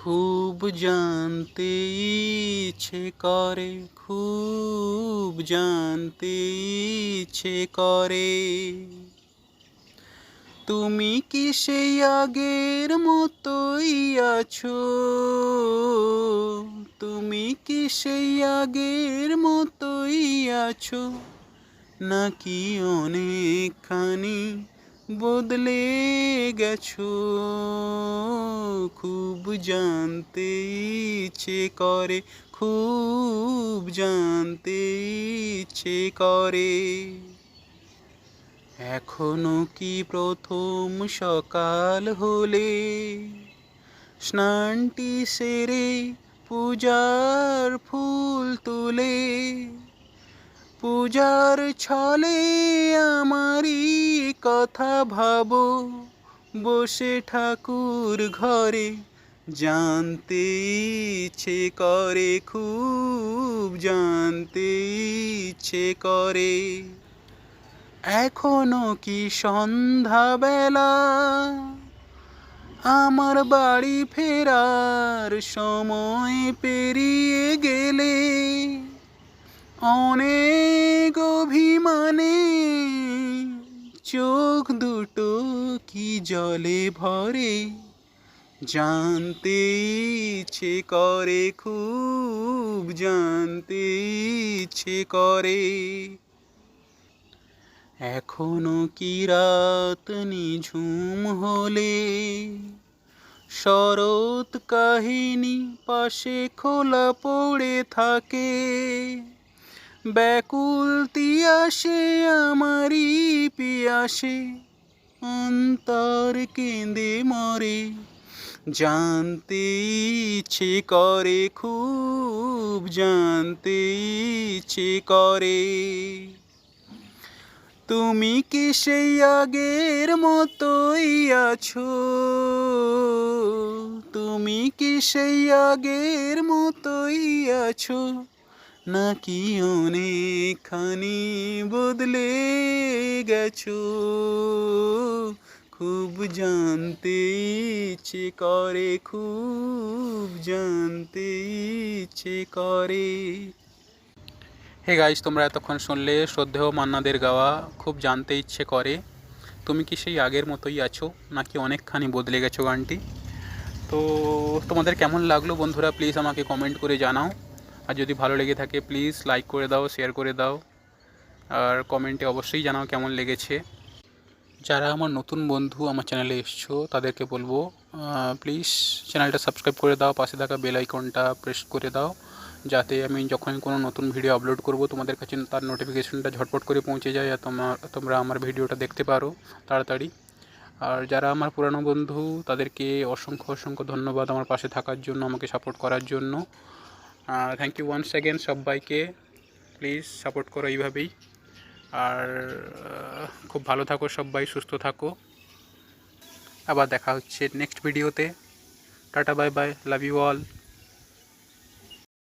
খুব জানতে ইচ্ছে করে, খুব জানতে ইচ্ছে করে, তুমি কি সেই আগের মতোই আছো? তুমি কি সেই আগের মতোই আছো, নাকি অনেকখানি বদলে গেছো? খুব জানতে ইচ্ছে করে, খুব জানতে ইচ্ছে করে, এখনো কি প্রথম সকাল হলে স্নানটি সেরে পূজার ফুল তুলে, পূজার ছলে আমারই কথা ভাবো বসে ঠাকুর ঘরে? জানতে ইচ্ছে করে, খুব জানতে ইচ্ছে করে, এখনো কি সন্ধ্যাবেলা আমার বাড়ি ফেরার সময় পেরিয়ে গেলে অনেক অভিমানে চোখ দুটো কি জলে ভরে? জানতে ইচ্ছে করে, খুব জানতে ইচ্ছে করে, এখনো কি রাত নিঝুম হলে শরৎ কাহিনী পাশে খোলা পড়ে থাকে, ব্যাকুলতি আসে আমারই পিয়াসে, অন্তর কেঁদে মরে? জানতে ইচ্ছে করে, খুব জানতে ইচ্ছে করে, তুমি কি সেই আগের মতোই আছো? তুমি কি সেই আগের মতোই আছো, নাকি অনেকখানি বদলে গেছো? খুব জানতে ইচ্ছে করে, খুব জানতে ইচ্ছে করে। হে গাইস, তোমরা এতক্ষণ শুনলে শ্রদ্ধেয় মান্নাদের গাওয়া খুব জানতে ইচ্ছে করে, তুমি কি সেই আগের মতোই আছো, নাকি অনেকখানি বদলে গেছো গানটি। তো তোমাদের কেমন লাগলো বন্ধুরা, প্লিজ আমাকে কমেন্ট করে জানাও। আর যদি ভালো লেগে থাকে প্লিজ লাইক করে দাও, শেয়ার করে দাও, আর কমেন্টে অবশ্যই জানাও কেমন লেগেছে। যারা আমার নতুন বন্ধু আমার চ্যানেলে এসছো তাদেরকে বলবো প্লিজ চ্যানেলটা সাবস্ক্রাইব করে দাও, পাশে থাকা বেল আইকনটা প্রেস করে দাও, যাতে আমি যখন কোনো নতুন ভিডিও আপলোড করব তোমাদের কাছে তার নোটিফিকেশনটা ঝটপট করে পৌঁছে যায়, আর তোমরা আমার ভিডিওটা দেখতে পারো তাড়াতাড়ি। আর যারা আমার পুরানো বন্ধু তাদেরকে অসংখ্য অসংখ্য ধন্যবাদ আমার পাশে থাকার জন্য, আমাকে সাপোর্ট করার জন্য। থ্যাংক ইউ ওয়ান্স অ্যাগেন সবাইকে, প্লিজ সাপোর্ট করো এইভাবেই। আর খুব ভালো থাকো সবাই, সুস্থ থাকো, আবার দেখা হচ্ছে নেক্সট ভিডিওতে। Tata, bye bye, love you all.